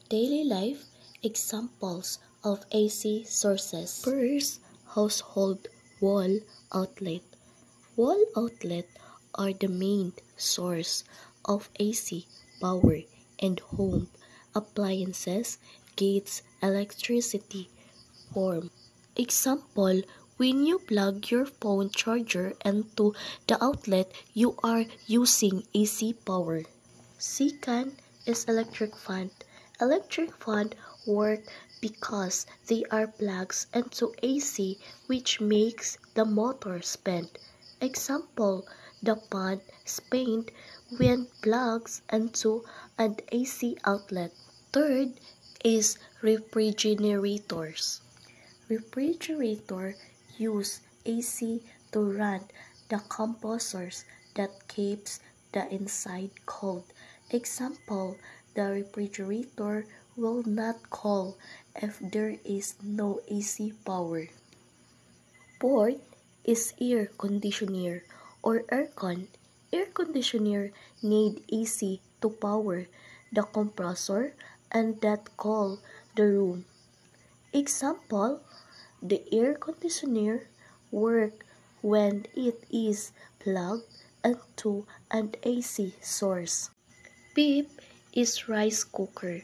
Daily life examples of AC sources. First, household wall outlet. Wall outlet are the main source of AC power and home appliances gets electricity from. Example, when you plug your phone charger into the outlet, you are using AC power. Second is electric fan. Electric fan work because they are plugs into AC which makes the motor spin. Example, the fan spins when plugs into an AC outlet. Third is refrigerators. Refrigerator use AC to run the compressors that keeps the inside cold. Example, the refrigerator will not cool if there is no AC power. Fourth is air conditioner or aircon. Air conditioner need AC to power the compressor and that cool the room. Example, the air conditioner works when it is plugged into an AC source. Fifth is rice cooker.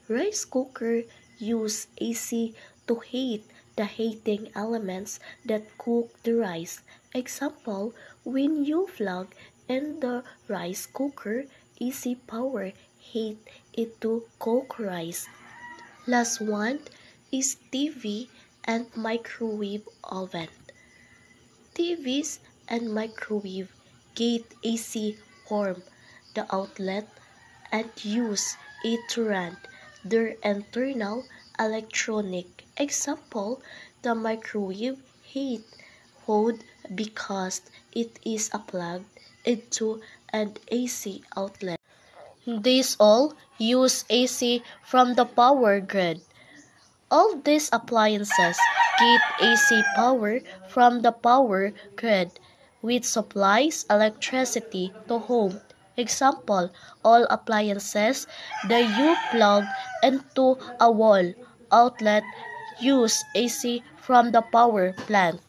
Rice cooker use AC to heat the heating elements that cook the rice. Example, when you plug in the rice cooker, AC power heat it to cook rice. Last one is TV and microwave oven. TVs and microwave get AC from the outlet and use it to run their internal electronic. Example, the microwave heat food because it is plugged into an AC outlet. These all use AC from the power grid. All these appliances get AC power from the power grid, which supplies electricity to home. Example, all appliances that you plug into a wall outlet use AC from the power plant.